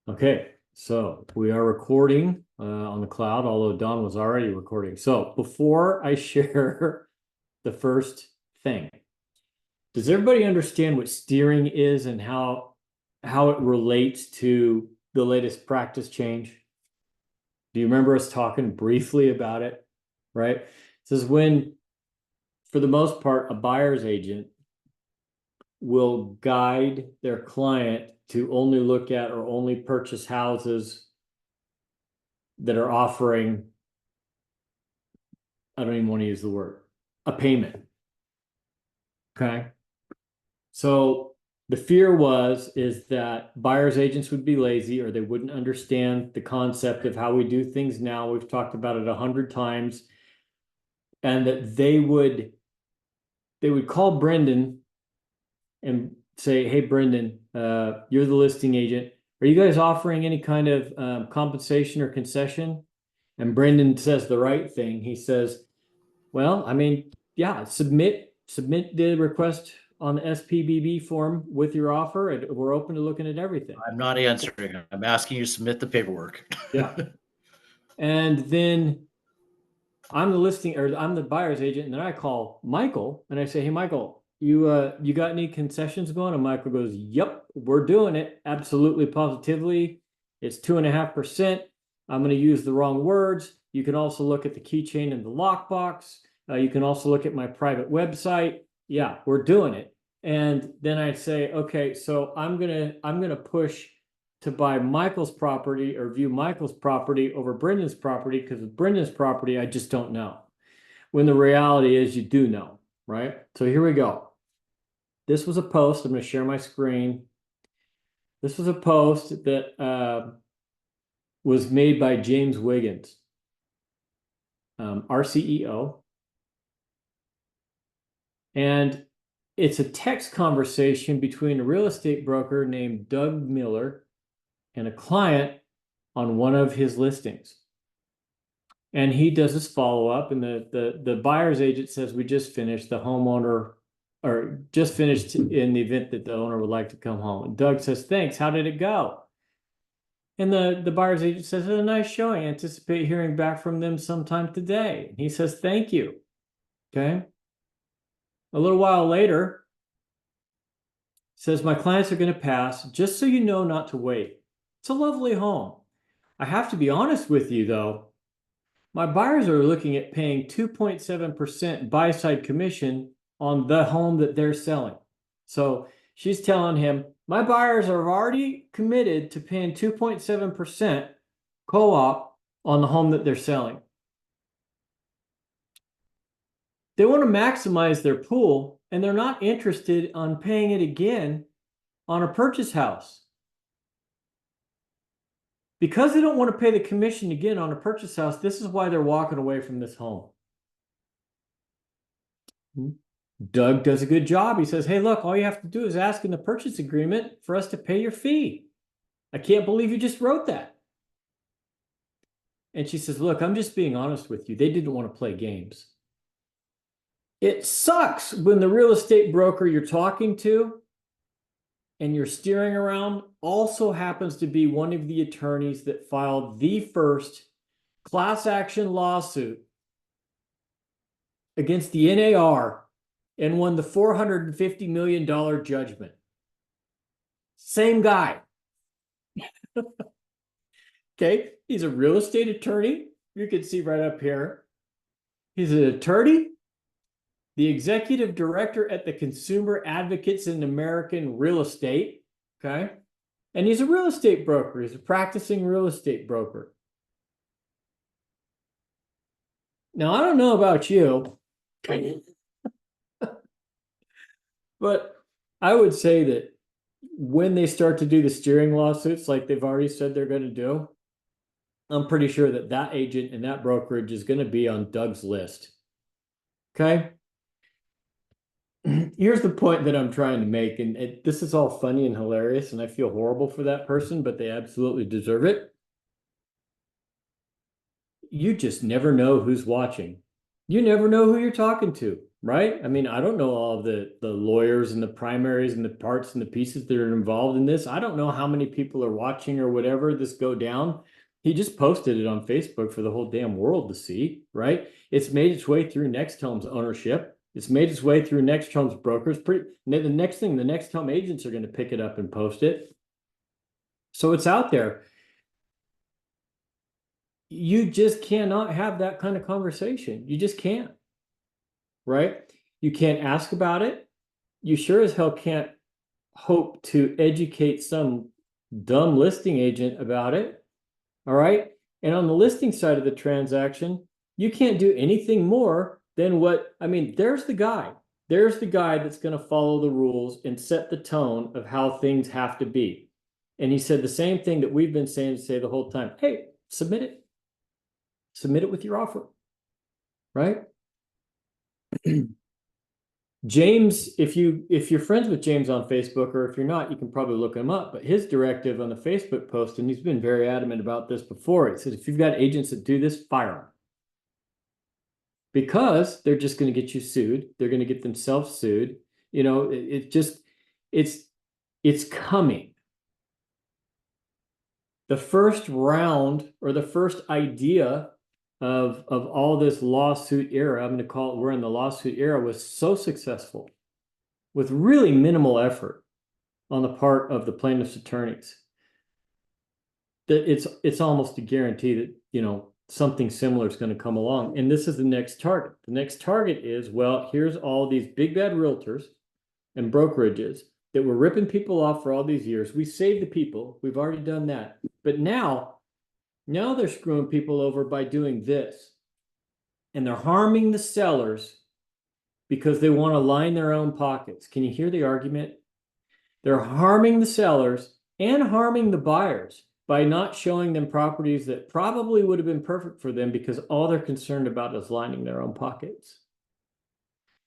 Okay, so we are recording on the cloud, although Don was already recording. So before I share the first thing, does everybody understand what steering is and how it relates to the latest practice change? Do you remember us talking briefly about it? Right? This is when, for the most part, a buyer's agent will guide their client to only look at or only purchase houses that are offering, I don't even want to use the word, a payment. Okay. So the fear is that buyer's agents would be lazy or they wouldn't understand the concept of how we do things now. We've talked about it 100 times, and that they would call Brendan and say, "Hey, Brendan, you're the listing agent. Are you guys offering any kind of compensation or concession?" And Brendan says the right thing. He says, "Well, I mean, yeah, submit the request on the SPBB form with your offer, and we're open to looking at everything." I'm not answering. I'm asking you to submit the paperwork. Yeah. And then I'm the buyer's agent, and then I call Michael and I say, "Hey, Michael, you got any concessions going?" And Michael goes, "Yep, we're doing it. Absolutely, positively. It's 2.5%. I'm going to use the wrong words. You can also look at the keychain and the lockbox. You can also look at my private website. Yeah, we're doing it." And then I say, "Okay, so I'm gonna push to buy Michael's property or view Michael's property over Brendan's property, because with Brendan's property, I just don't know." When the reality is you do know, right? So here we go. This was a post. I'm going to share my screen. This was a post that was made by James Wiggins, our CEO. And it's a text conversation between a real estate broker named Doug Miller and a client on one of his listings. And he does his follow-up, and the buyer's agent says, "We just finished the homeowner, or just finished in the event that the owner would like to come home." And Doug says, "Thanks, how did it go?" And the buyer's agent says, "A nice showing. Anticipate hearing back from them sometime today." And he says, "Thank you." Okay. A little while later, says, "My clients are going to pass. Just so you know not to wait. It's a lovely home. I have to be honest with you, though. My buyers are looking at paying 2.7% buy-side commission on the home that they're selling." So she's telling him, "My buyers are already committed to paying 2.7% co-op on the home that they're selling. They want to maximize their pool, and they're not interested on paying it again on a purchase house. Because they don't want to pay the commission again on a purchase house, this is why they're walking away from this home." Doug does a good job. He says, "Hey, look, all you have to do is ask in the purchase agreement for us to pay your fee. I can't believe you just wrote that." And she says, "Look, I'm just being honest with you. They didn't want to play games." It sucks when the real estate broker you're talking to and you're steering around also happens to be one of the attorneys that filed the first class action lawsuit against the NAR and won the $450 million judgment. Same guy. Okay, he's a real estate attorney. You can see right up here. He's an attorney, the executive director at the Consumer Advocates in American Real Estate. Okay, and he's a real estate broker. He's a practicing real estate broker. Now, I don't know about you, but I would say that when they start to do the steering lawsuits like they've already said they're going to do, I'm pretty sure that that agent and that brokerage is going to be on Doug's list. Okay. Here's the point that I'm trying to make, and this is all funny and hilarious, and I feel horrible for that person, but they absolutely deserve it. You just never know who's watching. You never know who you're talking to. right? I mean, I don't know all of the lawyers and the primaries and the parts and the pieces that are involved in this. I don't know how many people are watching or whatever this go down. He just posted it on Facebook for the whole damn world to see, right? It's made its way through NextHome's ownership. It's made its way through NextHome's brokers. The next thing, the NextHome agents are going to pick it up and post it. So it's out there. You just cannot have that kind of conversation. You just can't, right? You can't ask about it. You sure as hell can't hope to educate some dumb listing agent about it. All right. And on the listing side of the transaction, you can't do anything more than what, I mean, there's the guy. There's the guy that's going to follow the rules and set the tone of how things have to be. And he said the same thing that we've been saying to say the whole time. Hey, submit it. Submit it with your offer. Right? James, if you're friends with James on Facebook, or if you're not, you can probably look him up. But his directive on the Facebook post, and he's been very adamant about this before, he said, if you've got agents that do this, fire them. Because they're just going to get you sued. They're going to get themselves sued. You know, it's coming. The first round, or the first idea of all this lawsuit era, I'm going to call it, we're in the lawsuit era, was so successful with really minimal effort on the part of the plaintiff's attorneys that it's almost a guarantee that, you know, something similar is going to come along. And this is the next target. The next target is, well, here's all these big bad realtors and brokerages that were ripping people off for all these years. We saved the people. We've already done that. But now they're screwing people over by doing this. And they're harming the sellers because they want to line their own pockets. Can you hear the argument? They're harming the sellers and harming the buyers by not showing them properties that probably would have been perfect for them, because all they're concerned about is lining their own pockets.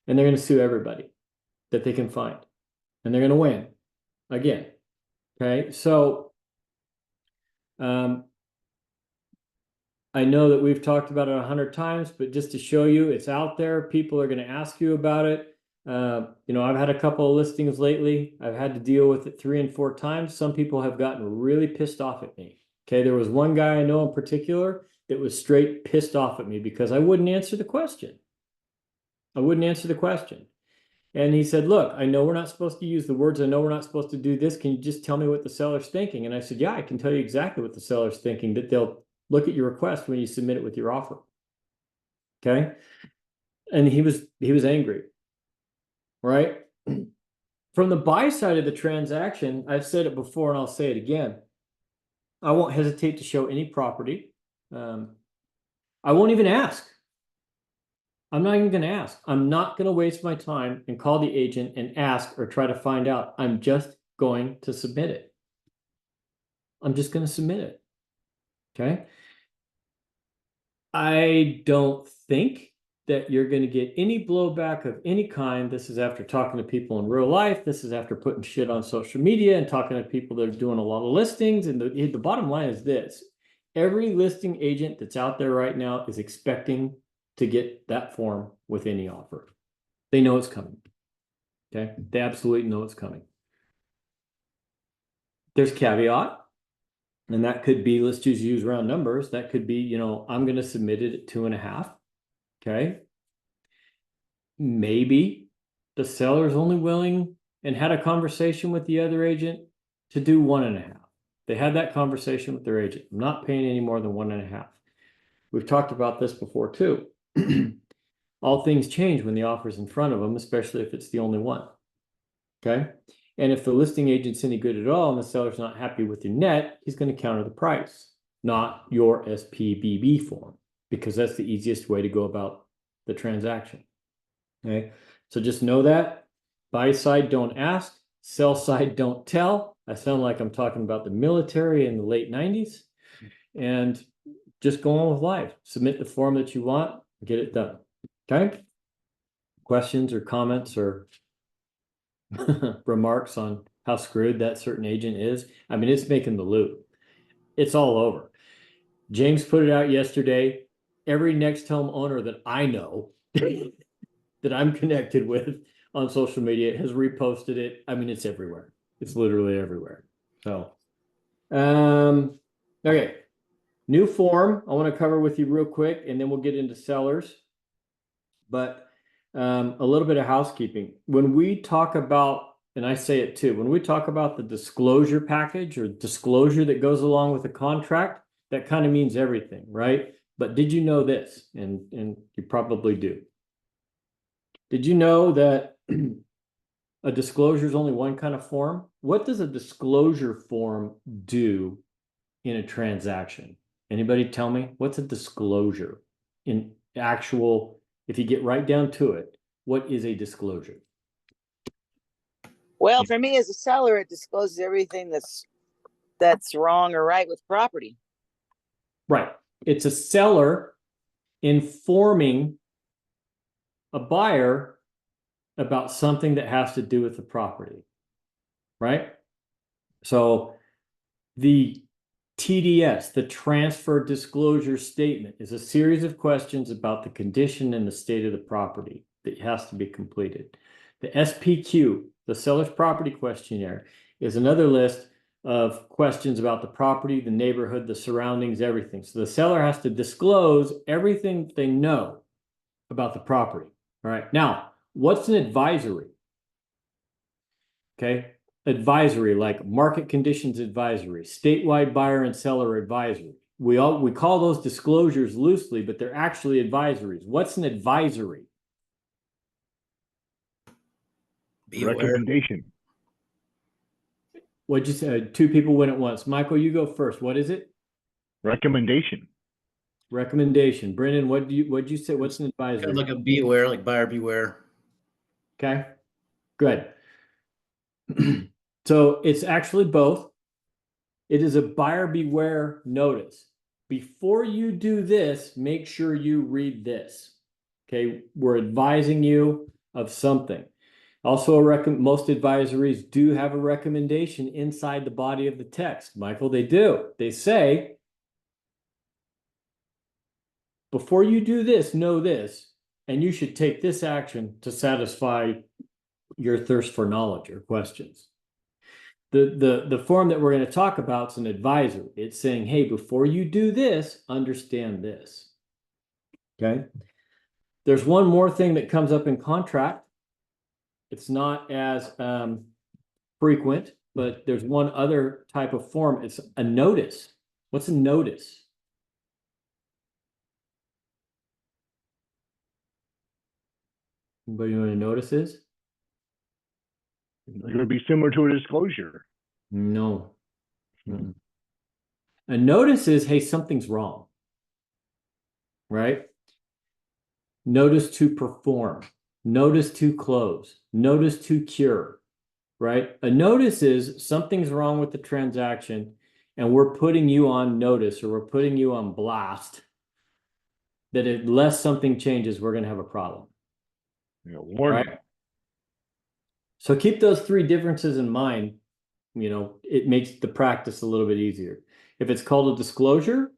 And they're going to sue everybody that they can find. And they're going to win again. Okay. So, I know that we've talked about it 100 times, but just to show you, it's out there. People are going to ask you about it. You know, I've had a couple of listings lately. I've had to deal with it 3 and 4 times. Some people have gotten really pissed off at me. Okay, there was one guy I know in particular that was straight pissed off at me because I wouldn't answer the question. I wouldn't answer the question. And he said, look, I know we're not supposed to use the words. I know we're not supposed to do this. Can you just tell me what the seller's thinking? And I said, yeah, I can tell you exactly what the seller's thinking, that they'll look at your request when you submit it with your offer. Okay. And he was angry, right? From the buy side of the transaction, I've said it before and I'll say it again. I won't hesitate to show any property. I won't even ask. I'm not even going to ask. I'm not going to waste my time and call the agent and ask or try to find out. I'm just going to submit it. I'm just going to submit it. Okay. I don't think that you're going to get any blowback of any kind. This is after talking to people in real life. This is after putting shit on social media and talking to people that are doing a lot of listings. And the bottom line is this: every listing agent that's out there right now is expecting to get that form with any offer. They know it's coming. Okay. They absolutely know it's coming. There's caveat. And that could be, let's just use round numbers. That could be, you know, I'm going to submit it at 2.5. Okay. Maybe the seller's only willing and had a conversation with the other agent to do 1.5. They had that conversation with their agent. I'm not paying any more than 1.5. We've talked about this before too. All things change when the offer's in front of them, especially if it's the only one. Okay. And if the listing agent's any good at all and the seller's not happy with your net, he's going to counter the price, not your SPBB form, because that's the easiest way to go about the transaction. Okay. So just know that. Buy side, don't ask. Sell side, don't tell. I sound like I'm talking about the military in the late 90s. And just go on with life. Submit the form that you want, get it done. Okay. Questions or comments or remarks on how screwed that certain agent is? I mean, it's making the loop. It's all over. James put it out yesterday. Every NextHome owner that I know that I'm connected with on social media has reposted it. I mean, it's everywhere. It's literally everywhere. So, okay. New form I want to cover with you real quick, and then we'll get into sellers. But a little bit of housekeeping. When we talk about, and I say it too, when we talk about the disclosure package or disclosure that goes along with the contract, that kind of means everything, right? But did you know this? And you probably do. Did you know that a disclosure is only one kind of form? What does a disclosure form do in a transaction? Anybody tell me? What's a disclosure in actual, if you get right down to it, what is a disclosure? Well, for me as a seller, it discloses everything that's wrong or right with property. Right. It's a seller informing a buyer about something that has to do with the property, right? So the TDS, the transfer disclosure statement, is a series of questions about the condition and the state of the property that has to be completed. The SPQ, the seller's property questionnaire, is another list of questions about the property, the neighborhood, the surroundings, everything. So the seller has to disclose everything they know about the property. All right. Now, what's an advisory? Okay. Advisory, like market conditions advisory, statewide buyer and seller advisory. We call those disclosures loosely, but they're actually advisories. What's an advisory? Recommendation. What'd you say? Two people went at once. Michael, you go first. What is it? Recommendation. Recommendation. Brendan, what'd you say? What's an Kind advisory? of like a be aware, like buyer beware. Okay, good. So it's actually both. It is a buyer beware notice. Before you do this, make sure you read this. Okay, we're advising you of something. Also, most advisories do have a recommendation inside the body of the text. Michael, they do. They say, before you do this, know this, and you should take this action to satisfy your thirst for knowledge or questions. The form that we're going to talk about is an advisor. It's saying, hey, before you do this, understand this. Okay. There's one more thing that comes up in contract. It's not as frequent, but there's one other type of form. It's a notice. What's a notice? Anybody know what a notice is? It would be similar to a disclosure. No. Mm-mm. A notice is, hey, something's wrong, right? Notice to perform, notice to close, notice to cure, right? A notice is something's wrong with the transaction and we're putting you on notice or we're putting you on blast that unless something changes, we're going to have a problem. Warning. Right? So keep those three differences in mind. You know, it makes the practice a little bit easier. If it's called a disclosure,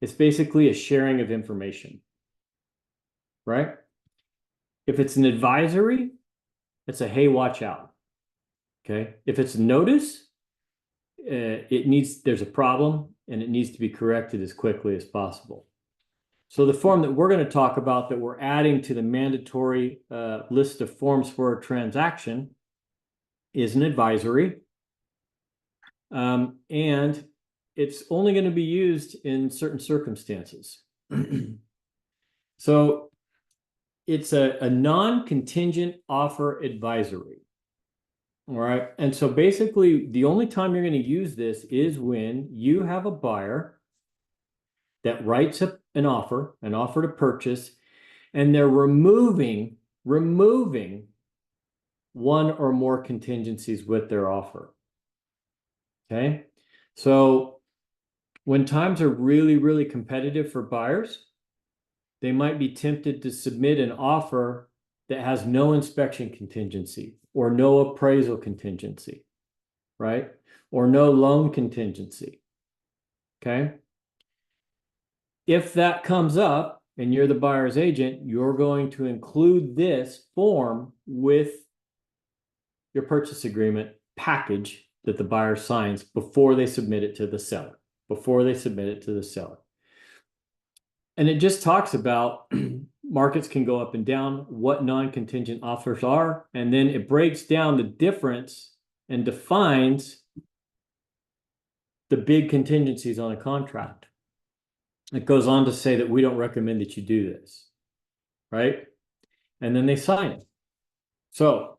it's basically a sharing of information, right? If it's an advisory, it's a, hey, watch out. Okay. If it's a notice, there's a problem and it needs to be corrected as quickly as possible. So the form that we're going to talk about that we're adding to the mandatory list of forms for a transaction is an advisory. And it's only going to be used in certain circumstances. So it's a non-contingent offer advisory. All right. And so basically the only time you're going to use this is when you have a buyer that writes an offer to purchase, and they're removing one or more contingencies with their offer. Okay. So when times are really, really competitive for buyers, they might be tempted to submit an offer that has no inspection contingency or no appraisal contingency, right? Or no loan contingency. Okay. If that comes up, and you're the buyer's agent, you're going to include this form with your purchase agreement package that the buyer signs before they submit it to the seller, And it just talks about markets can go up and down, what non-contingent offers are, and then it breaks down the difference and defines the big contingencies on a contract. It goes on to say that we don't recommend that you do this, right? And then they sign it. So,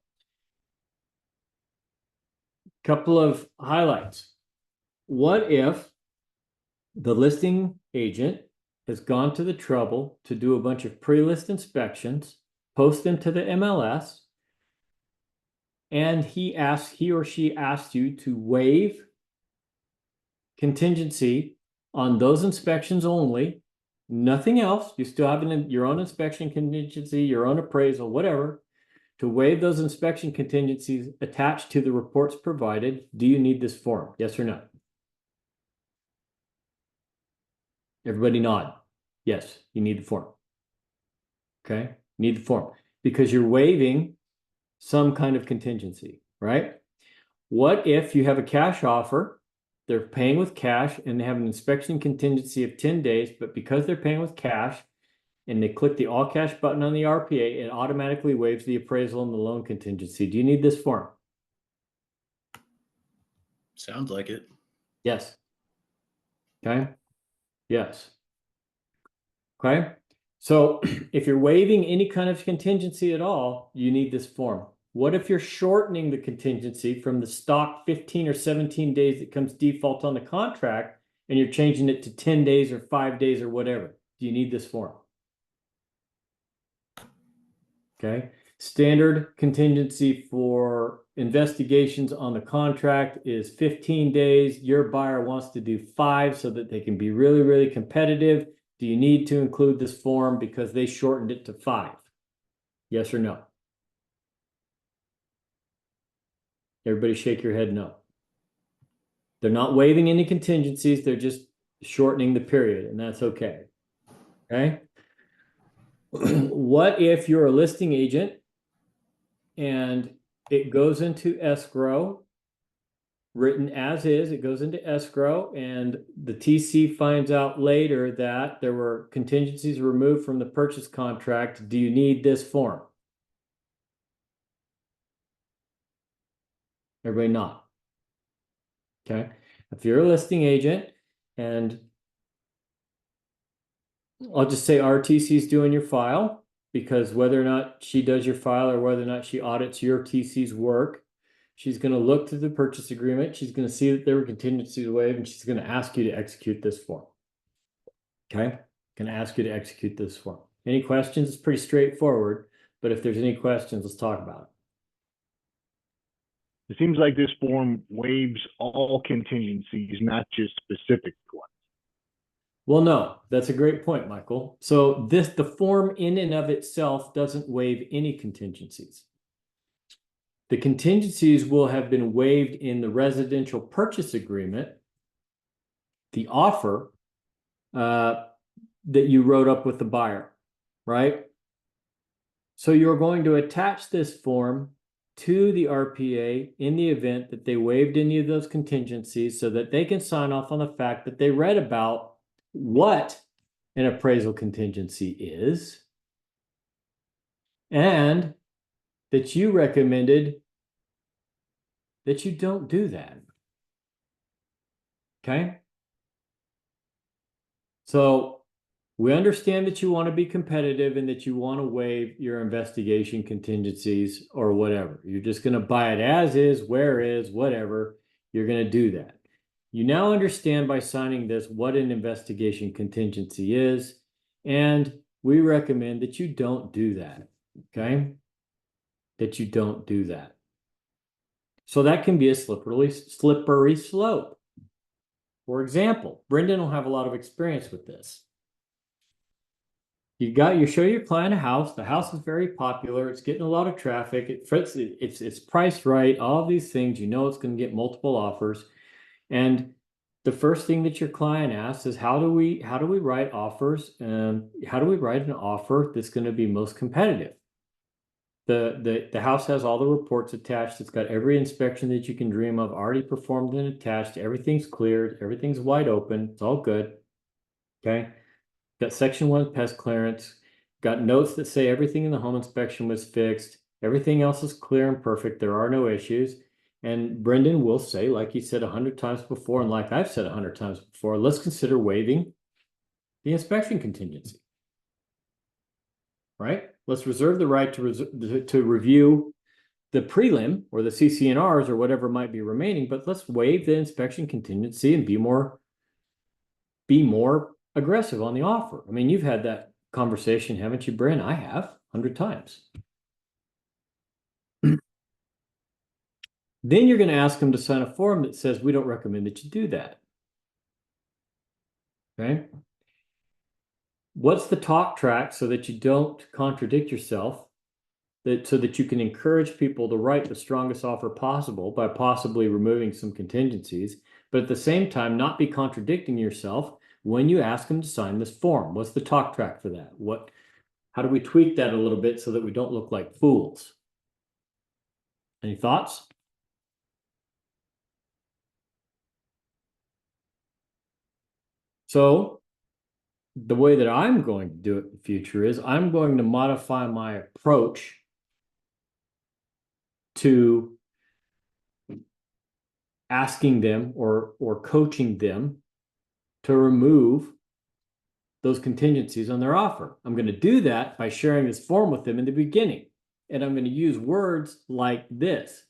couple of highlights. What if the listing agent has gone to the trouble to do a bunch of pre-list inspections, post them to the MLS, and he or she asked you to waive contingency on those inspections only, nothing else. You still have your own inspection contingency, your own appraisal, whatever, to waive those inspection contingencies attached to the reports provided. Do you need this form? Yes or no? Everybody nod. Yes, you need the form. Okay, need the form because you're waiving some kind of contingency, right? What if you have a cash offer, they're paying with cash and they have an inspection contingency of 10 days, but because they're paying with cash and they click the all cash button on the RPA, it automatically waives the appraisal and the loan contingency. Do you need this form? Sounds like it. Yes. Okay. Yes. Okay. So if you're waiving any kind of contingency at all, you need this form. What if you're shortening the contingency from the stock 15 or 17 days that comes default on the contract and you're changing it to 10 days or 5 days or whatever? Do you need this form? Okay. Standard contingency for investigations on the contract is 15 days. Your buyer wants to do 5 so that they can be really, really competitive. Do you need to include this form because they shortened it to 5? Yes or no? Everybody shake your head no. They're not waiving any contingencies. They're just shortening the period, and that's okay. Okay? What if you're a listing agent and it goes into escrow, written as is, it goes into escrow, and the TC finds out later that there were contingencies removed from the purchase contract? Do you need this form? Everybody not. Okay. If you're a listing agent and I'll just say RTC is doing your file, because whether or not she does your file or whether or not she audits your TC's work, she's going to look to the purchase agreement. She's going to see that there were contingencies waived, and she's going to ask you to execute this form. Okay. Going to ask you to execute this form. Any questions? It's pretty straightforward, but if there's any questions, let's talk about it. It seems like this form waives all contingencies, not just specific ones. Well, no, that's a great point, Michael. So the form in and of itself doesn't waive any contingencies. The contingencies will have been waived in the residential purchase agreement, the offer that you wrote up with the buyer, right? So you're going to attach this form to the RPA in the event that they waived any of those contingencies so that they can sign off on the fact that they read about what an appraisal contingency is and that you recommended that you don't do that. Okay? So we understand that you want to be competitive and that you want to waive your investigation contingencies or whatever. You're just going to buy it as is, where is, whatever. You're going to do that. You now understand by signing this what an investigation contingency is, and we recommend that you don't do that, okay? That you don't do that. So that can be a slippery slope. For example, Brendan will have a lot of experience with this. You show your client a house. The house is very popular. It's getting a lot of traffic. It's priced right. All of these things, you know, it's going to get multiple offers. And the first thing that your client asks is how do we write offers, and how do we write an offer that's going to be most competitive? The house has all the reports attached. It's got every inspection that you can dream of already performed and attached. Everything's cleared. Everything's wide open. It's all good. Okay. Got section 1 pest clearance. Got notes that say everything in the home inspection was fixed. Everything else is clear and perfect. There are no issues. And Brendan will say, like he said 100 times before, and like I've said 100 times before, let's consider waiving the inspection contingency. Right? Let's reserve the right to review the prelim or the CC&Rs or whatever might be remaining, but let's waive the inspection contingency and be more aggressive on the offer. I mean, you've had that conversation, haven't you, Bryn? I have 100 times. Then you're going to ask them to sign a form that says, we don't recommend that you do that. Okay. What's the talk track so that you don't contradict yourself, so that you can encourage people to write the strongest offer possible by possibly removing some contingencies, but at the same time, not be contradicting yourself when you ask them to sign this form? What's the talk track for that? How do we tweak that a little bit so that we don't look like fools? Any thoughts? So the way that I'm going to do it in the future is I'm going to modify my approach to asking them or coaching them to remove those contingencies on their offer. I'm going to do that by sharing this form with them in the beginning. And I'm going to use words like this.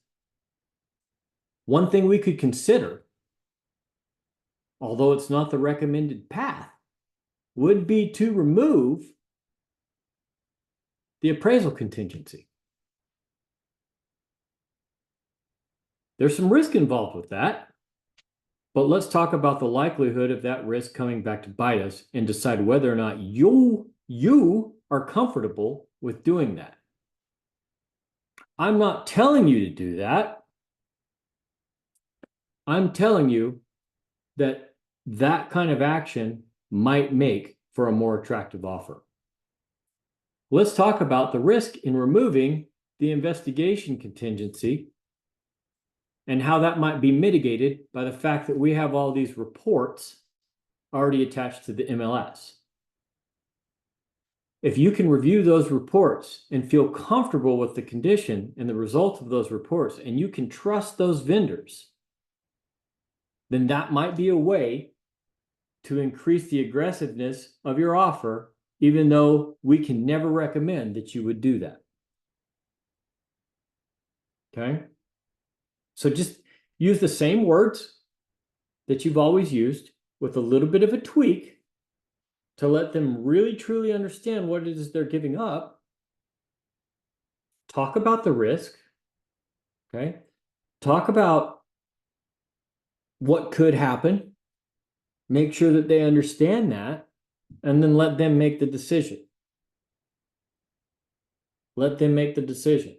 One thing we could consider, although it's not the recommended path, would be to remove the appraisal contingency. There's some risk involved with that, but let's talk about the likelihood of that risk coming back to bite us and decide whether or not you are comfortable with doing that. I'm not telling you to do that. I'm telling you that that kind of action might make for a more attractive offer. Let's talk about the risk in removing the investigation contingency and how that might be mitigated by the fact that we have all these reports already attached to the MLS. If you can review those reports and feel comfortable with the condition and the result of those reports, and you can trust those vendors, then that might be a way to increase the aggressiveness of your offer, even though we can never recommend that you would do that. Okay? So just use the same words that you've always used with a little bit of a tweak to let them really truly understand what it is they're giving up. Talk about the risk. Okay? Talk about what could happen. Make sure that they understand that, and then let them make the decision. Let them make the decision.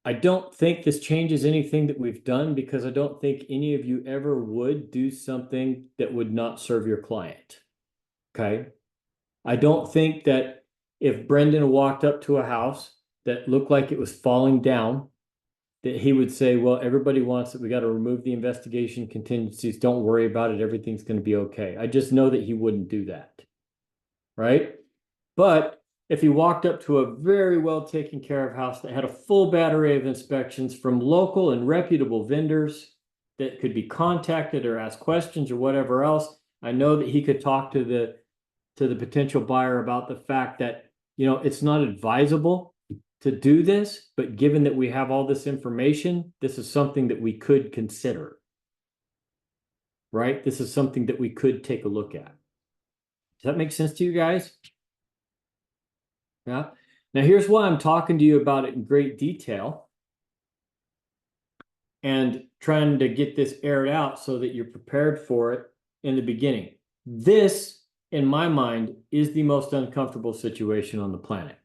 I don't think this changes anything that we've done, because I don't think any of you ever would do something that would not serve your client. Okay? I don't think that if Brendan walked up to a house that looked like it was falling down, that he would say, well, everybody wants it. We got to remove the investigation contingencies. Don't worry about it. Everything's going to be okay. I just know that he wouldn't do that. Right? But if he walked up to a very well taken care of house that had a full battery of inspections from local and reputable vendors that could be contacted or ask questions or whatever else, I know that he could talk to the potential buyer about the fact that, you know, it's not advisable to do this, but given that we have all this information, this is something that we could consider. Right? This is something that we could take a look at. Does that make sense to you guys? Yeah. Now here's why I'm talking to you about it in great detail and trying to get this aired out so that you're prepared for it in the beginning. This, in my mind, is the most uncomfortable situation on the planet.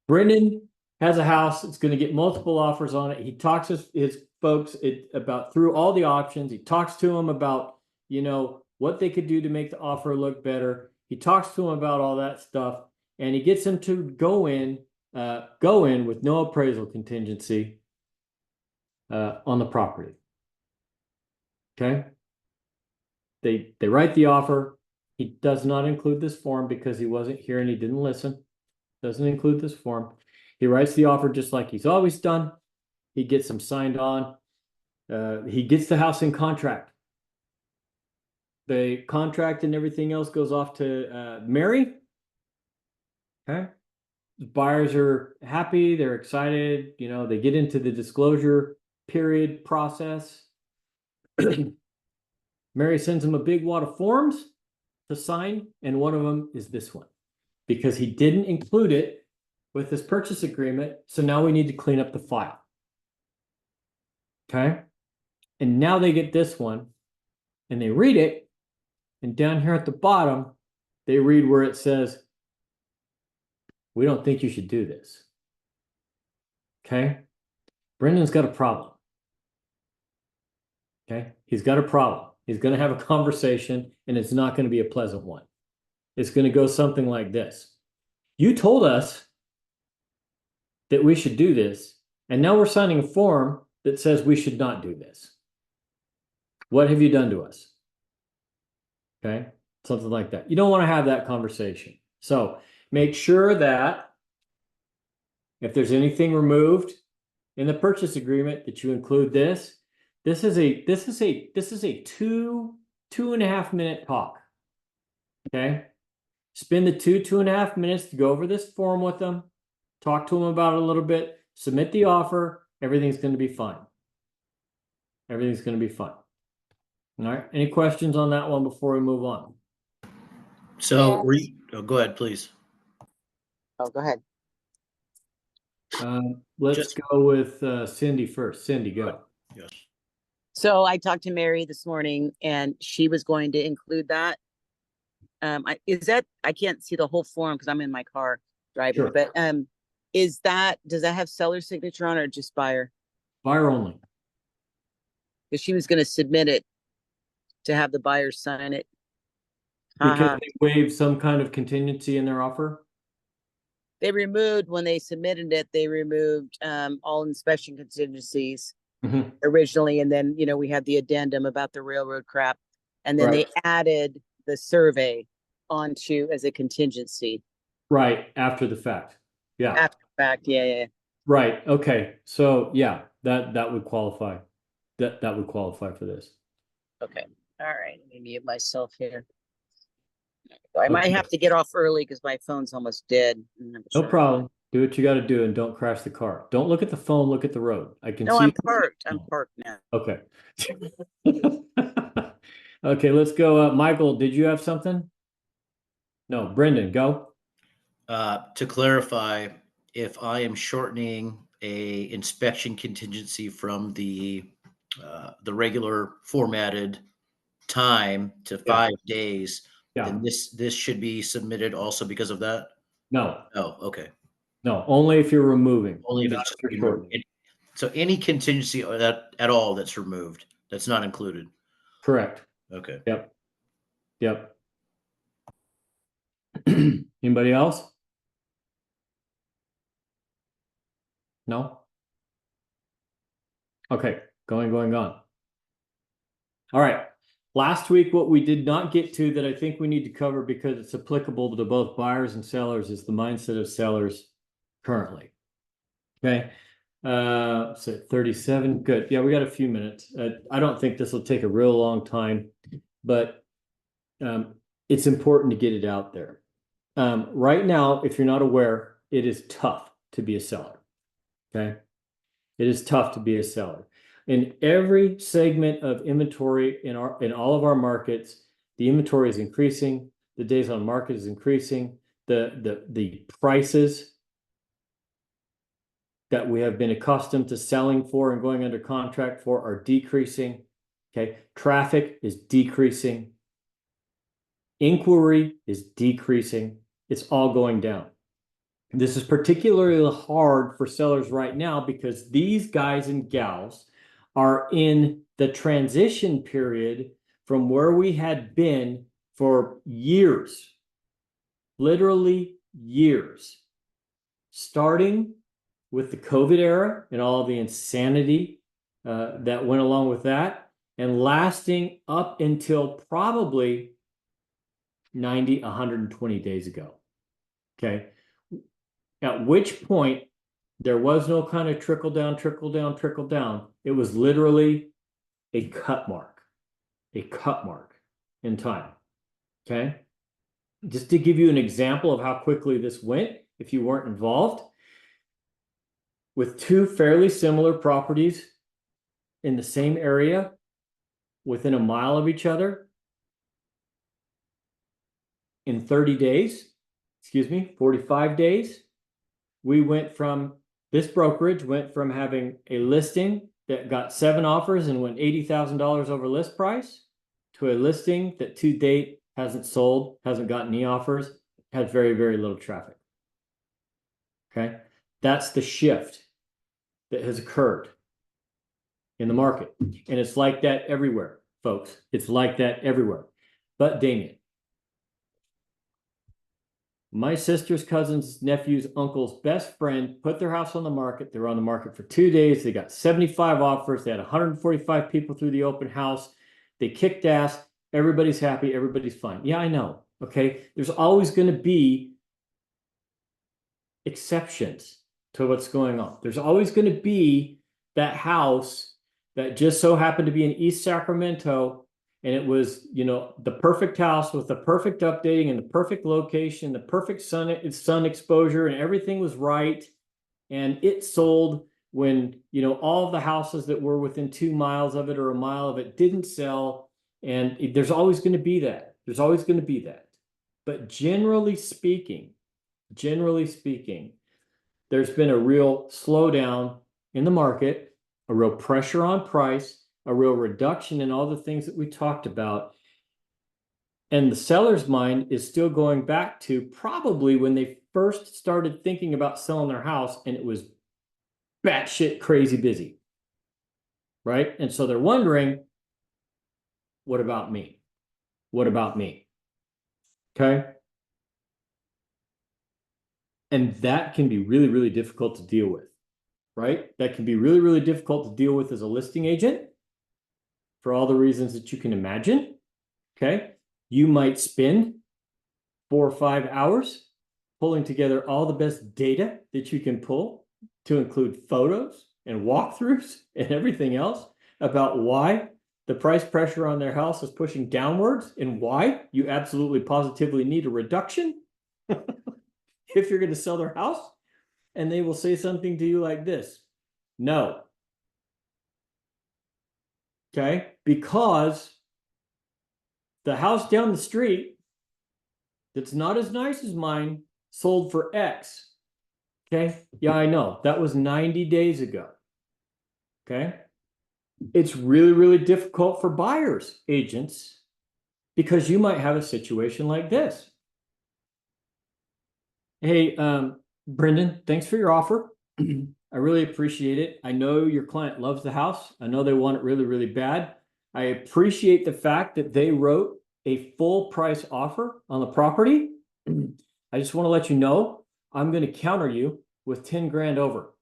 Brendan has a house. It's going to get multiple offers on it. He talks to his folks about through all the options. He talks to them about, what they could do to make the offer look better. He talks to them about all that stuff, and he gets them to go in with no appraisal contingency on the property. Okay. They write the offer. He does not include this form because he wasn't here and he didn't listen. Doesn't include this form. He writes the offer just like he's always done. He gets them signed on. He gets the house in contract. The contract and everything else goes off to Mary. Okay. The buyers are happy. They're excited. They get into the disclosure period process. Mary sends him a big wad of forms to sign, and one of them is this one because he didn't include it with his purchase agreement. So now we need to clean up the file. Okay. And now they get this one and they read it. And down here at the bottom, they read where it says, we don't think you should do this. Okay. Brendan's got a problem. Okay. He's got a problem. He's going to have a conversation and it's not going to be a pleasant one. It's going to go something like this. You told us that we should do this, and now we're signing a form that says we should not do this. What have you done to us? Okay, something like that. You don't want to have that conversation. So make sure that if there's anything removed in the purchase agreement that you include this. This is a 2.5 minute talk. Okay. Spend the 2.5 minutes to go over this form with them, talk to them about it a little bit, submit the offer. Everything's going to be fine. Everything's going to be fine. All right. Any questions on that one before we move on? So go ahead, please. Oh, go ahead. Let's go with Cindy first. Cindy, go. Yes. So I talked to Mary this morning and she was going to include that. I can't see the whole form because I'm in my car driving, Sure. but does that have seller signature on it or just buyer? Buyer only. Because she was going to submit it to have the buyer sign it. Because they waived some kind of contingency in their offer? They removed, when they submitted it, they removed all inspection contingencies originally. And then, we had the addendum about the railroad crap. And then they added the survey onto as a contingency. Right. After the fact. Yeah. After the fact. Yeah. Right. Okay. So yeah, that would qualify. That would qualify for this. Okay. All right. Let me mute myself here. I might have to get off early because my phone's almost dead. No problem. Do what you got to do and don't crash the car. Don't look at the phone, look at the road. I can see. No, I'm parked. I'm parked now. Okay. Okay, let's go. Michael, did you have something? No, Brendan, go. To clarify, if I am shortening a inspection contingency from the regular formatted time to 5 days, then this should be submitted also because of that? No. Oh, okay. No, only if you're removing. Only if it's shortening. So any contingency at all that's removed, that's not included. Correct. Okay. Yep. Anybody else? No? Okay, going on. All right. Last week, what we did not get to that I think we need to cover because it's applicable to both buyers and sellers is the mindset of sellers currently. Okay. So 37. Good. Yeah, we got a few minutes. I don't think this will take a real long time, but it's important to get it out there. Right now, if you're not aware, it is tough to be a seller. Okay. It is tough to be a seller. In every segment of inventory in all of our markets, the inventory is increasing, the days on market is increasing, the prices that we have been accustomed to selling for and going under contract for are decreasing. Okay, traffic is decreasing, inquiry is decreasing. It's all going down. This is particularly hard for sellers right now because these guys and gals are in the transition period from where we had been for years, literally years, starting with the COVID era and all the insanity that went along with that, and lasting up until probably 90, 120 days ago. Okay. At which point there was no kind of trickle down, trickle down, trickle down. It was literally a cut mark in time. Okay. Just to give you an example of how quickly this went, if you weren't involved, with two fairly similar properties in the same area within a mile of each other in 30 days, 45 days, this brokerage went from having a listing that got 7 offers and went $80,000 over list price to a listing that to date hasn't sold, hasn't got any offers, has very, very little traffic. Okay. That's the shift that has occurred in the market. And it's like that everywhere, folks. It's like that everywhere. But Damien, my sister's cousin's nephew's uncle's best friend put their house on the market. They were on the market for 2 days. They got 75 offers. They had 145 people through the open house. They kicked ass. Everybody's happy. Everybody's fine. Yeah, I know. Okay. There's always going to be exceptions to what's going on. There's always going to be that house that just so happened to be in East Sacramento, and it was, the perfect house with the perfect updating and the perfect location, the perfect sun exposure, and everything was right. And it sold when, all of the houses that were within 2 miles of it or a mile of it didn't sell. And there's always going to be that. There's always going to be that. But generally speaking, there's been a real slowdown in the market, a real pressure on price, a real reduction in all the things that we talked about. And the seller's mind is still going back to probably when they first started thinking about selling their house and it was batshit crazy busy, right? And so they're wondering, what about me? What about me? Okay. And that can be really, really difficult to deal with, right? That can be really, really difficult to deal with as a listing agent for all the reasons that you can imagine. Okay. You might spend 4 or 5 hours pulling together all the best data that you can pull, to include photos and walkthroughs and everything else about why the price pressure on their house is pushing downwards and why you absolutely positively need a reduction if you're going to sell their house. And they will say something to you like this: no. Okay. Because the house down the street that's not as nice as mine sold for X. Okay. Yeah, I know. That was 90 days ago. Okay. It's really, really difficult for buyers agents because you might have a situation like this. Hey, Brendan, thanks for your offer. I really appreciate it. I know your client loves the house. I know they want it really, really bad. I appreciate the fact that they wrote a full price offer on the property. I just want to let you know, I'm going to counter you with 10 grand over.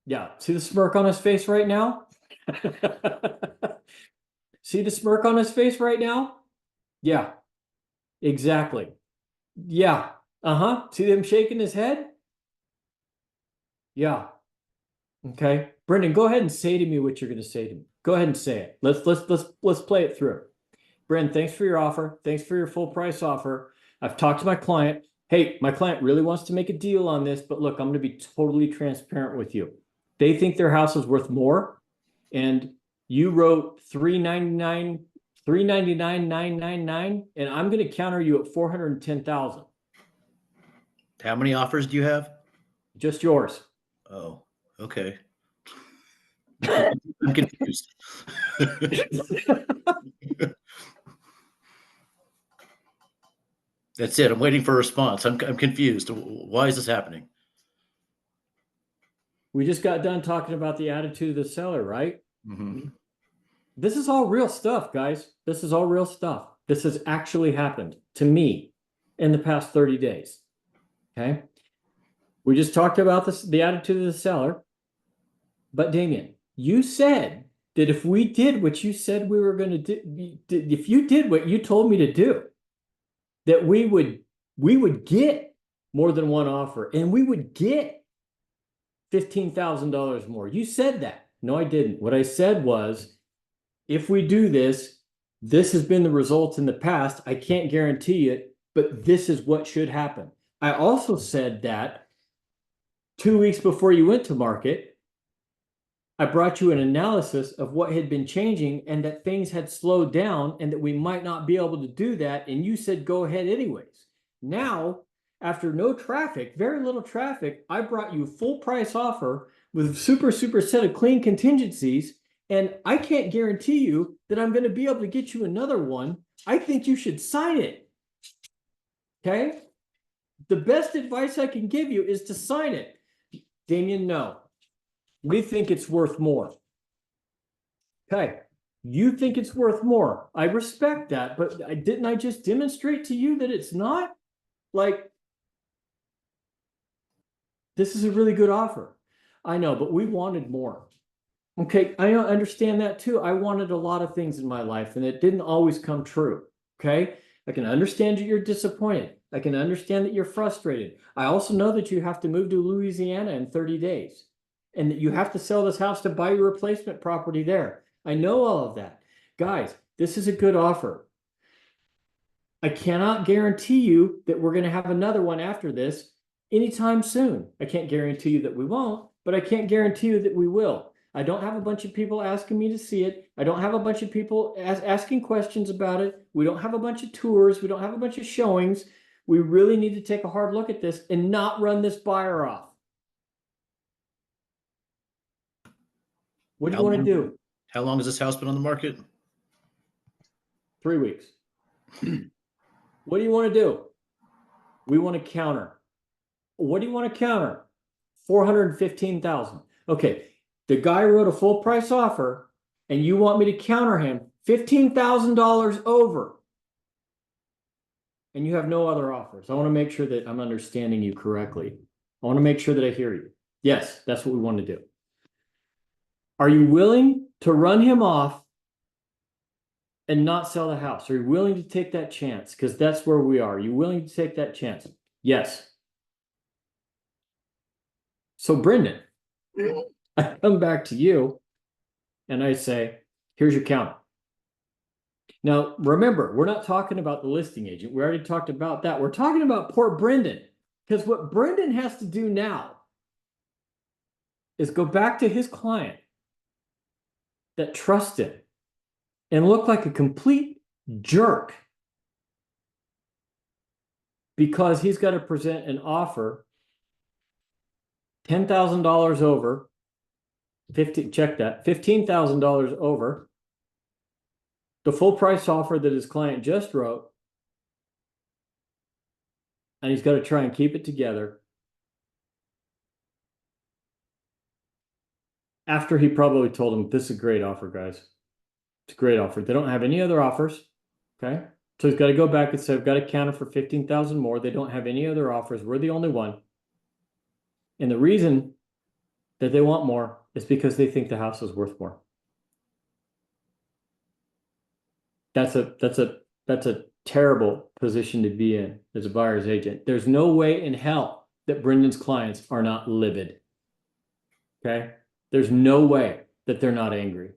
Yeah. See the smirk on his face right now? See the smirk on his face right now? Yeah, exactly. Yeah. See him shaking his head? Yeah. Okay. Brendan, go ahead and say to me what you're going to say to me. Go ahead and say it. Let's play it through. Brendan, thanks for your offer. Thanks for your full price offer. I've talked to my client. Hey, my client really wants to make a deal on this, but look, I'm going to be totally transparent with you. They think their house is worth more, and you wrote $399, $999, and I'm going to counter you at $410,000. How many offers do you have? Just yours. Oh, okay. I'm confused. That's it. I'm waiting for a response. I'm confused. Why is this happening? We just got done talking about the attitude of the seller, right? Mm-hmm. This is all real stuff, guys. This is all real stuff. This has actually happened to me in the past 30 days. Okay. We just talked about this, the attitude of the seller. But Damien, you said that if we did what you said we were going to do, if you did what you told me to do, that we would get more than one offer and we would get $15,000 more. You said that. No, I didn't. What I said was, if we do this, this has been the results in the past. I can't guarantee it, but this is what should happen. I also said that 2 weeks before you went to market, I brought you an analysis of what had been changing and that things had slowed down and that we might not be able to do that. And you said, go ahead anyways. Now, after no traffic, very little traffic, I brought you a full price offer with super set of clean contingencies. And I can't guarantee you that I'm going to be able to get you another one. I think you should sign it. Okay? The best advice I can give you is to sign it. Damien, no. We think it's worth more. Okay. You think it's worth more. I respect that, but didn't I just demonstrate to you that it's not? Like, this is a really good offer. I know, but we wanted more. Okay, I understand that too. I wanted a lot of things in my life and it didn't always come true. Okay, I can understand that you're disappointed. I can understand that you're frustrated. I also know that you have to move to Louisiana in 30 days and that you have to sell this house to buy your replacement property there. I know all of that. Guys, this is a good offer. I cannot guarantee you that we're going to have another one after this anytime soon. I can't guarantee you that we won't, but I can't guarantee you that we will. I don't have a bunch of people asking me to see it. I don't have a bunch of people asking questions about it. We don't have a bunch of tours. We don't have a bunch of showings. We really need to take a hard look at this and not run this buyer off. What do you want to do? How long has this house been on the market? 3 weeks. What do you want to do? We want to counter. What do you want to counter? 415,000. Okay. The guy wrote a full price offer and you want me to counter him $15,000 over. And you have no other offers. I want to make sure that I'm understanding you correctly. I want to make sure that I hear you. Yes, that's what we want to do. Are you willing to run him off and not sell the house? Are you willing to take that chance? Because that's where we are. Are you willing to take that chance? Yes. So Brendan, I come back to you and I say, here's your counter. Now, remember, we're not talking about the listing agent. We already talked about that. We're talking about poor Brendan, because what Brendan has to do now is go back to his client that trusts him and look like a complete jerk because he's got to present an offer $10,000 over. Check that, $15,000 over the full price offer that his client just wrote. And he's got to try and keep it together after he probably told him, this is a great offer, guys. It's a great offer. They don't have any other offers. Okay. So he's got to go back and say, I've got to counter for 15,000 more. They don't have any other offers. We're the only one. And the reason that they want more is because they think the house is worth more. That's a terrible position to be in as a buyer's agent. There's no way in hell that Brendan's clients are not livid. Okay? There's no way that they're not angry.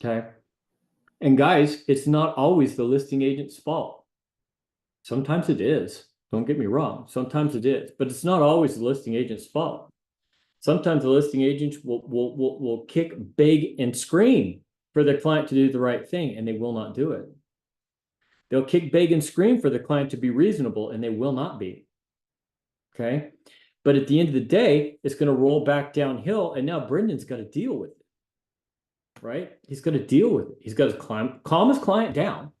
Okay? And guys, it's not always the listing agent's fault. Sometimes it is. Don't get me wrong. Sometimes it is, but it's not always the listing agent's fault. Sometimes the listing agents will kick, beg, and scream for their client to do the right thing, and they will not do it. They'll kick, beg, and scream for the client to be reasonable, and they will not be. Okay? But at the end of the day, it's going to roll back downhill, and now Brendan's got to deal with it. Right? He's got to deal with it. He's got to calm his client down.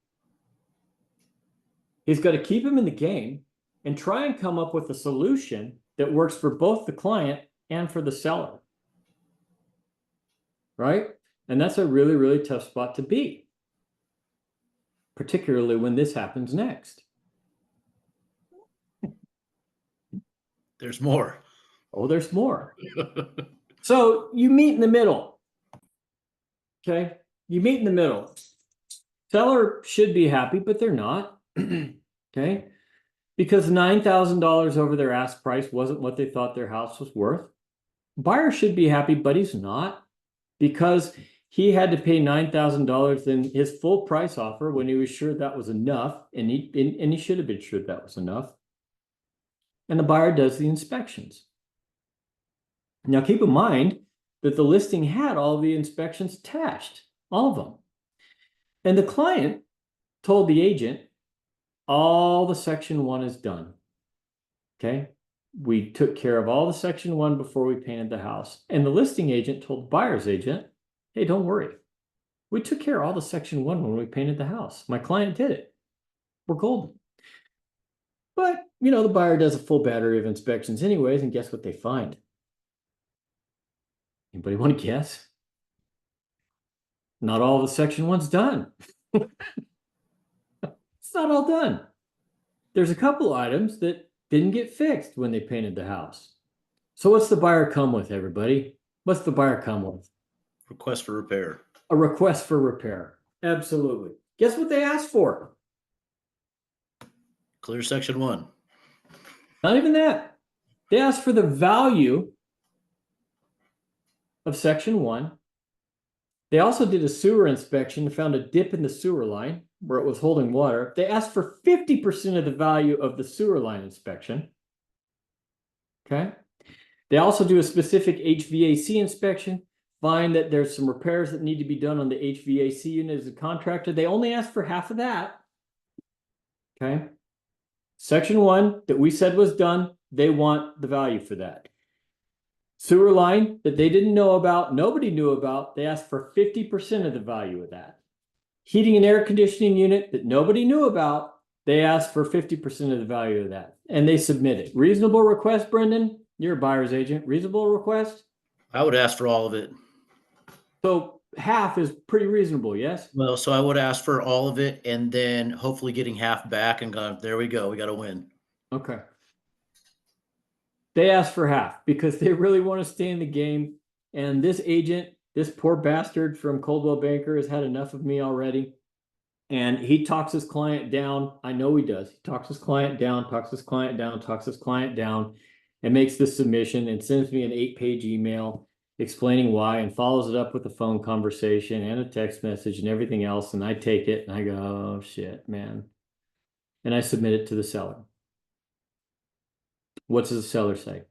He's got to keep him in the game and try and come up with a solution that works for both the client and for the seller. Right? And that's a really, really tough spot to be, particularly when this happens next. There's more. Oh, there's more. So you meet in the middle. Okay? You meet in the middle. Seller should be happy, but they're not. Okay? Because $9,000 over their ask price wasn't what they thought their house was worth. Buyer should be happy, but he's not, because he had to pay $9,000 in his full price offer when he was sure that was enough, and he should have been sure that was enough. And the buyer does the inspections. Now, keep in mind that the listing had all the inspections attached, all of them. And the client told the agent, all the section 1 is done. Okay? We took care of all the section 1 before we painted the house. And the listing agent told the buyer's agent, hey, don't worry. We took care of all the section 1 when we painted the house. My client did it. We're golden. But, you know, the buyer does a full battery of inspections anyways, and guess what they find? Anybody want to guess? Not all the section 1's done. It's not all done. There's a couple items that didn't get fixed when they painted the house. So what's the buyer come with, everybody? What's the buyer come with? Request for repair. A request for repair. Absolutely. Guess what they asked for? Clear section 1. Not even that. They asked for the value of section 1. They also did a sewer inspection and found a dip in the sewer line where it was holding water. They asked for 50% of the value of the sewer line inspection. Okay. They also do a specific HVAC inspection, find that there's some repairs that need to be done on the HVAC unit as a contractor. They only asked for half of that. Okay. Section 1 that we said was done, they want the value for that. Sewer line that they didn't know about, nobody knew about, they asked for 50% of the value of that. Heating and air conditioning unit that nobody knew about, they asked for 50% of the value of that. And they submitted. Reasonable request, Brendan? You're a buyer's agent. Reasonable request? I would ask for all of it. So half is pretty reasonable, yes? Well, so I would ask for all of it and then hopefully getting half back and going, there we go. We got to win. Okay. They asked for half because they really want to stay in the game. And this agent, this poor bastard from Coldwell Banker, has had enough of me already. And he talks his client down. I know he does. He talks his client down, talks his client down, talks his client down, and makes this submission and sends me an 8-page email explaining why, and follows it up with a phone conversation and a text message and everything else. And I take it and I go, oh shit, man. And I submit it to the seller. What does the seller say?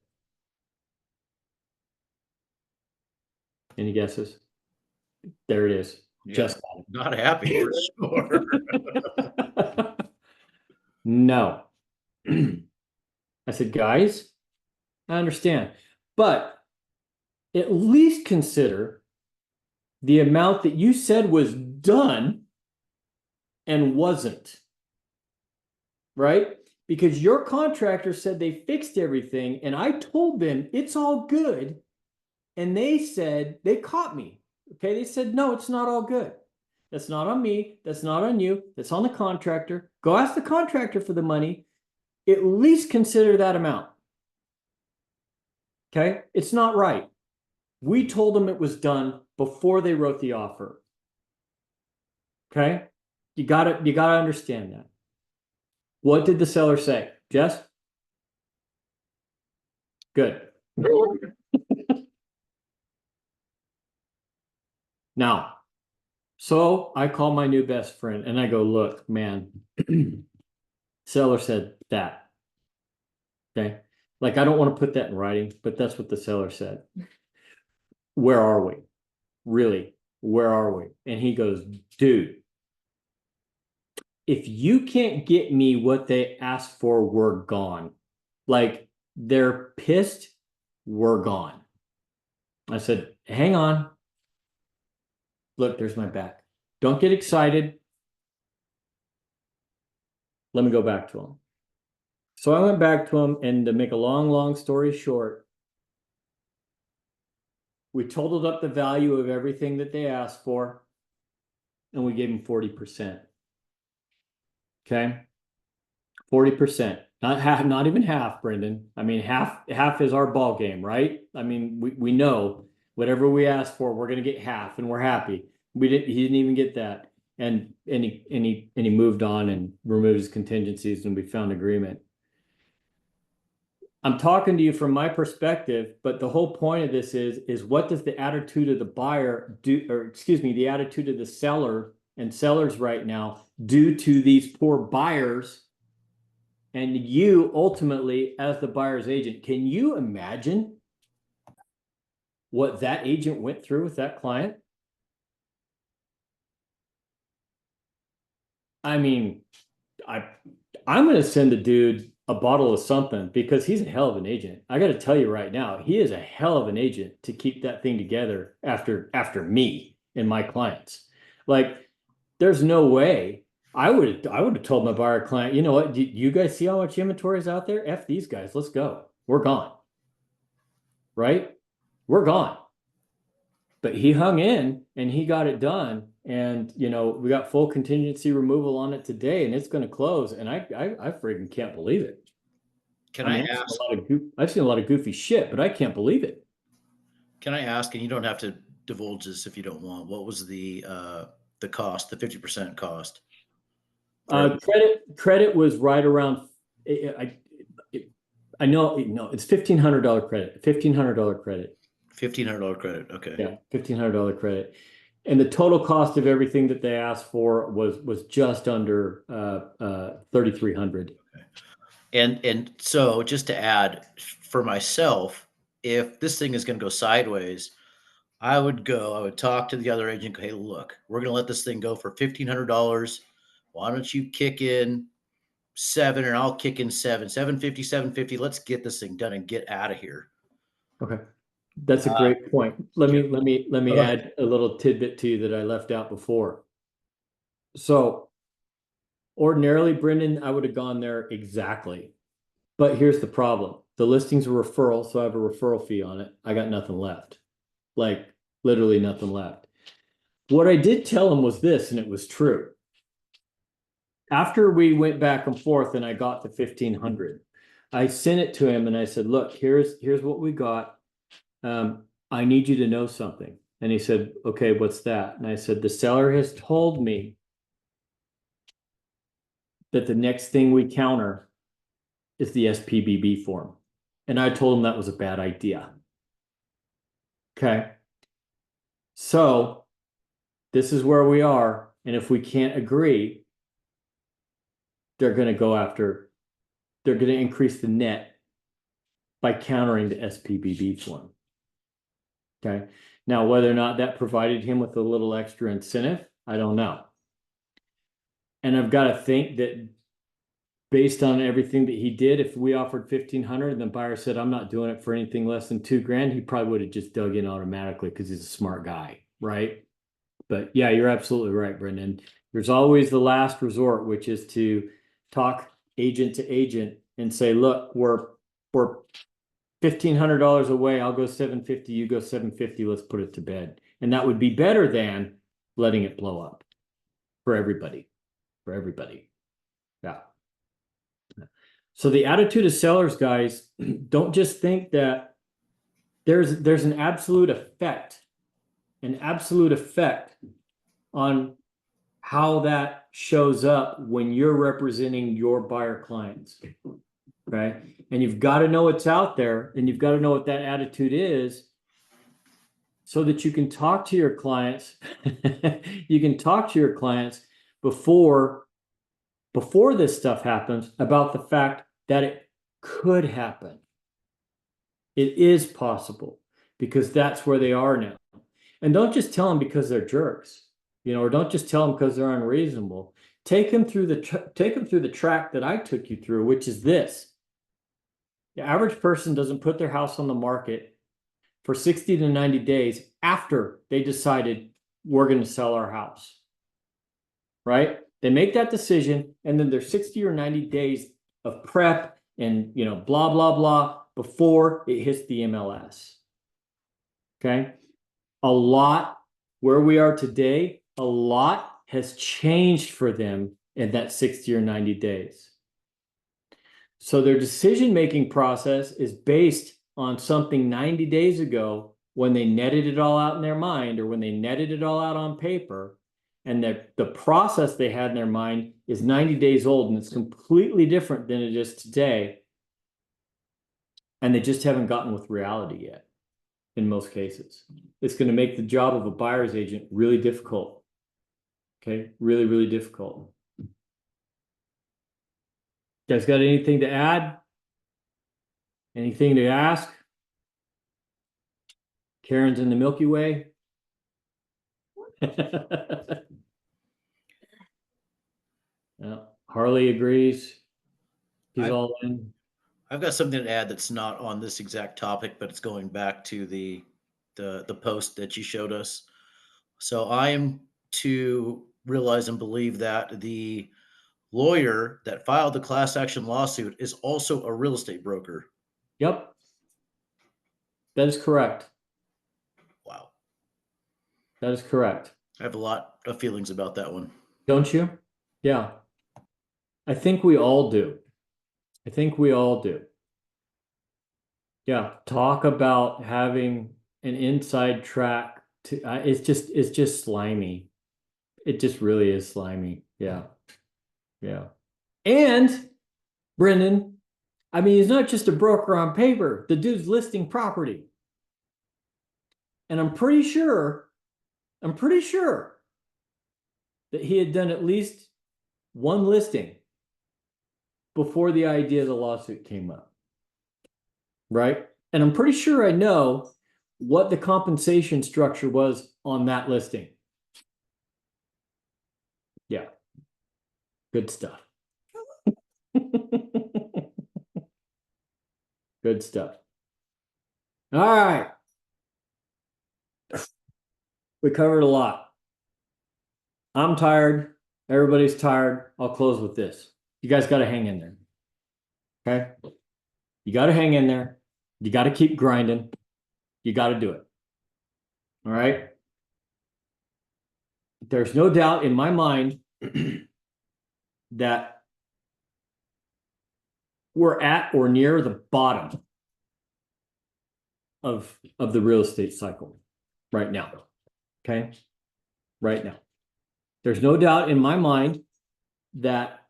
Any guesses? There it is. Yeah, Just not happy for sure. no. I said, guys, I understand, but at least consider the amount that you said was done and wasn't. Right? Because your contractor said they fixed everything, and I told them it's all good. And they said, they caught me. Okay, they said, no, it's not all good. That's not on me. That's not on you. That's on the contractor. Go ask the contractor for the money. At least consider that amount. Okay, it's not right. We told them it was done before they wrote the offer. Okay, you gotta understand that. What did the seller say? Jess? Good. Now, so I call my new best friend and I go, look, man, seller said that. Okay. Like, I don't want to put that in writing, but that's what the seller said. Where are we? Really? Where are we? And he goes, dude, if you can't get me what they asked for, we're gone. Like, they're pissed, we're gone. I said, hang on. Look, there's my back. Don't get excited. let me go back to him. So I went back to him, and to make a long story short, we totaled up the value of everything that they asked for, and we gave them 40%. Okay. 40%. Not half, not even half, Brendan. I mean, half is our ball game, right? I mean, we know whatever we asked for, we're gonna get half, and we're happy. He didn't even get that. And he moved on and removed his contingencies, and we found agreement. I'm talking to you from my perspective, but the whole point of this is what does the attitude of the buyer do, or excuse me, the attitude of the seller and sellers right now do to these poor buyers and you ultimately as the buyer's agent? Can you imagine what that agent went through with that client? I mean, I'm going to send the dude a bottle of something because he's a hell of an agent. I got to tell you right now, he is a hell of an agent to keep that thing together after me and my clients. Like, there's no way I would have told my buyer client, you know what, you guys see how much inventory is out there? F these guys, let's go. We're gone. Right? We're gone. But he hung in and he got it done. And, you know, we got full contingency removal on it today and it's going to close. And I freaking can't believe it. Can I ask? I've seen a lot of goofy shit, but I can't believe it. Can I ask, and you don't have to divulge this if you don't want, what was the cost, the 50% cost? Credit was right around, I know, it's $1,500 credit, $1,500 credit. $1,500 credit. Okay. Yeah, $1,500 credit. And the total cost of everything that they asked for was just under $3,300. Okay. And so just to add for myself, if this thing is going to go sideways, I would talk to the other agent. Hey, look, we're going to let this thing go for $1,500. Why don't you kick in $7 and I'll kick in $750. Let's get this thing done and get out of here. Okay. That's a great point. Let me add a little tidbit to you that I left out before. So ordinarily, Brendan, I would have gone there exactly. But here's the problem. The listing's a referral, so I have a referral fee on it. I got nothing left. Like literally nothing left. What I did tell him was this, and it was true. After we went back and forth and I got the 1,500, I sent it to him and I said, look, here's what we got. I need you to know something. And he said, okay, what's that? And I said, the seller has told me that the next thing we counter is the SPBB form. And I told him that was a bad idea. Okay. So this is where we are. And if we can't agree, they're going to increase the net by countering the SPBB form. Okay. Now, whether or not that provided him with a little extra incentive, I don't know. And I've got to think that based on everything that he did, if we offered 1,500 and the buyer said, I'm not doing it for anything less than $2,000, he probably would have just dug in automatically because he's a smart guy. Right. But yeah, you're absolutely right, Brendan. There's always the last resort, which is to talk agent to agent and say, look, we're $1,500 away. I'll go $750. You go $750. Let's put it to bed. And that would be better than letting it blow up for everybody. Yeah. So the attitude of sellers, guys, don't just think that there's an absolute effect on how that shows up when you're representing your buyer clients. Okay. And you've got to know it's out there and you've got to know what that attitude is so that you can talk to your clients. You can talk to your clients before this stuff happens about the fact that it could happen. It is possible because that's where they are now. And don't just tell them because they're jerks, or don't just tell them because they're unreasonable. Take them through the track that I took you through, which is this. The average person doesn't put their house on the market for 60 to 90 days after they decided we're going to sell our house. Right? They make that decision, and then there's 60 or 90 days of prep and, you know, blah, blah, blah, before it hits the MLS. Okay. A lot where we are today, a lot has changed for them in that 60 or 90 days. So their decision-making process is based on something 90 days ago when they netted it all out in their mind, or when they netted it all out on paper, and the process they had in their mind is 90 days old, and it's completely different than it is today. And they just haven't gotten with reality yet in most cases. It's going to make the job of a buyer's agent really difficult. Okay, really, really difficult. You guys got anything to add? Anything to ask? Karen's in the Milky Way. Harley agrees. He's all in. I've got something to add that's not on this exact topic, but it's going back to the post that you showed us. So I am to realize and believe that the lawyer that filed the class action lawsuit is also a real estate broker. Yep. That is correct. Wow. That is correct. I have a lot of feelings about that one. Don't you? Yeah. I think we all do. I think we all do. Yeah. Talk about having an inside track to, it's just slimy. It just really is slimy. Yeah. Yeah. And Brendan, I mean, he's not just a broker on paper. The dude's listing property. And I'm pretty sure that he had done at least one listing before the idea of the lawsuit came up. Right? And I'm pretty sure I know what the compensation structure was on that listing. Yeah. Good stuff. Good stuff. All right. We covered a lot. I'm tired. Everybody's tired. I'll close with this. You guys got to hang in there. Okay? You got to hang in there. You got to keep grinding. You got to do it. All right? There's no doubt in my mind that we're at or near the bottom of the real estate cycle right now. Okay? Right now. There's no doubt in my mind that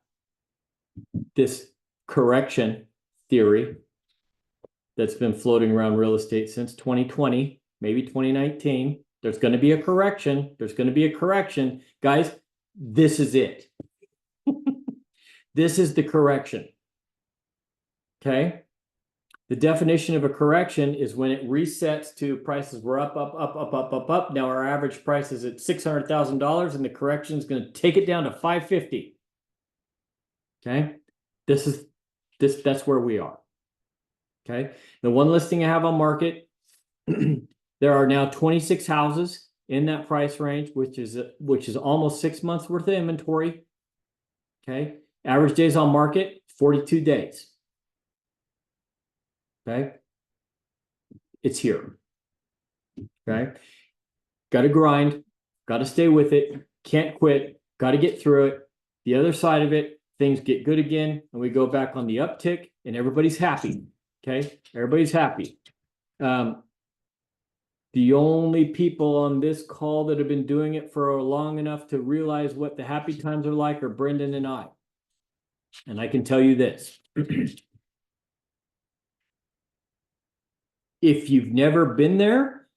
this correction theory that's been floating around real estate since 2020, maybe 2019, there's going to be a correction. There's going to be a correction. Guys, this is it. This is the correction. Okay? The definition of a correction is when it resets to prices were up. Now our average price is at $600,000 and the correction is going to take it down to $550,000. Okay? That's where we are. Okay? The one listing I have on market, there are now 26 houses in that price range, which is almost 6 months worth of inventory. Okay? Average days on market, 42 days. Okay. It's here. Okay. Got to grind. Got to stay with it. Can't quit. Got to get through it. The other side of it, things get good again, and we go back on the uptick, and everybody's happy. Okay. Everybody's happy. The only people on this call that have been doing it for long enough to realize what the happy times are like are Brendan and I. And I can tell you this. If you've never been there,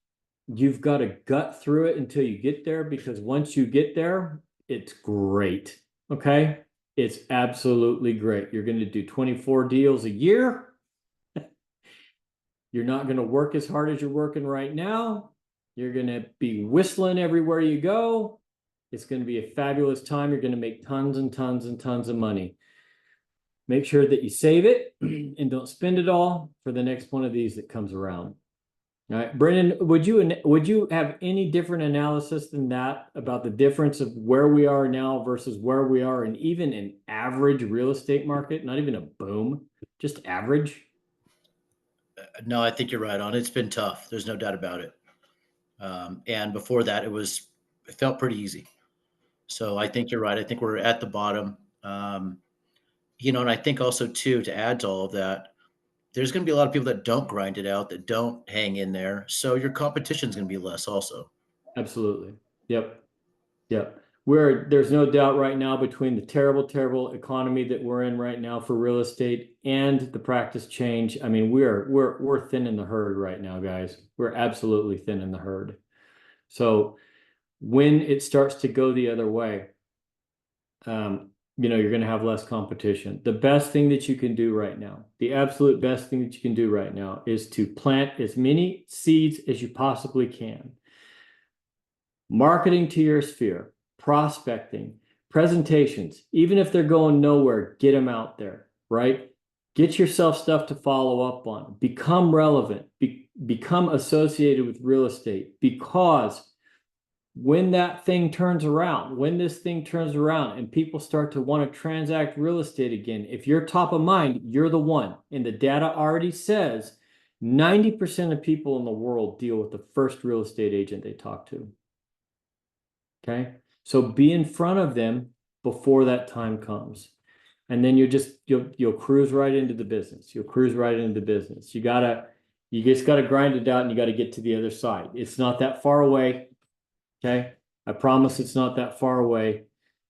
you've got to gut through it until you get there, because once you get there, it's great. Okay? It's absolutely great. You're going to do 24 deals a year. You're not going to work as hard as you're working right now. You're going to be whistling everywhere you go. It's going to be a fabulous time. You're going to make tons and tons and tons of money. Make sure that you save it and don't spend it all for the next one of these that comes around. All right, Brendan, would you have any different analysis than that about the difference of where we are now versus where we are in even an average real estate market, not even a boom, just average? No, I think you're right on. It's been tough. There's no doubt about it. And before that, it felt pretty easy. So I think you're right. I think we're at the bottom. And I think also too, to add to all of that, there's going to be a lot of people that don't grind it out, that don't hang in there. So your competition is going to be less also. Absolutely. Yep. Yep. There's no doubt right now between the terrible, terrible economy that we're in right now for real estate and the practice change. I mean, we're thin in the herd right now, guys. We're absolutely thin in the herd. So when it starts to go the other way, you're going to have less competition. The best thing that you can do right now, the absolute best thing that you can do right now is to plant as many seeds as you possibly can. Marketing to your sphere, prospecting, presentations, even if they're going nowhere, get them out there, right? Get yourself stuff to follow up on. Become relevant. Become associated with real estate, because when that thing turns around, when this thing turns around and people start to want to transact real estate again, if you're top of mind, you're the one. And the data already says 90% of people in the world deal with the first real estate agent they talk to. Okay. So be in front of them before that time comes. And then you'll cruise right into the business. You'll cruise right into the business. You just gotta grind it out and you got to get to the other side. It's not that far away. Okay. I promise it's not that far away.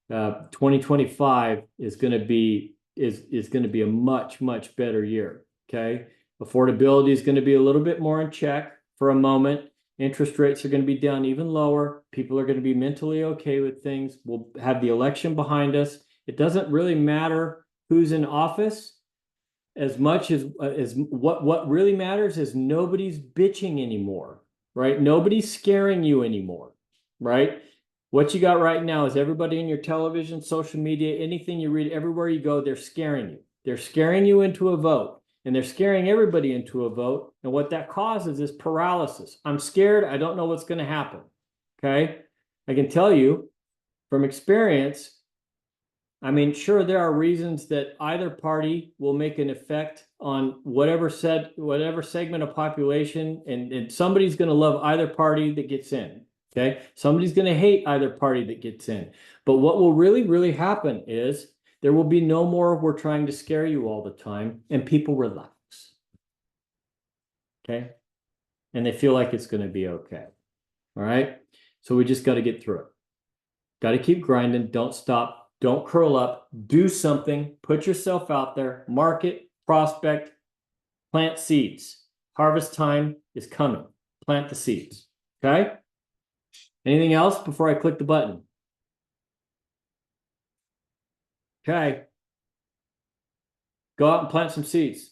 2025 is going to be a much, much better year. Okay. Affordability is going to be a little bit more in check for a moment. Interest rates are going to be down even lower. People are going to be mentally okay with things. We'll have the election behind us. It doesn't really matter who's in office as much as what really matters is nobody's bitching anymore, right? Nobody's scaring you anymore, right? What you got right now is everybody in your television, social media, anything you read, everywhere you go, they're scaring you. They're scaring you into a vote. And they're scaring everybody into a vote. And what that causes is paralysis. I'm scared. I don't know what's going to happen. Okay. I can tell you from experience, I mean, sure, there are reasons that either party will make an effect on whatever segment of population, and somebody's going to love either party that gets in. Okay. Somebody's going to hate either party that gets in. But what will really, really happen is there will be no more we're trying to scare you all the time, and people relax. Okay. And they feel like it's going to be okay. All right. So we just got to get through it. Got to keep grinding. Don't stop. Don't curl up. Do something. Put yourself out there. Market, prospect, plant seeds. Harvest time is coming. Plant the seeds. Okay. Anything else before I click the button? Okay. Go out and plant some seeds.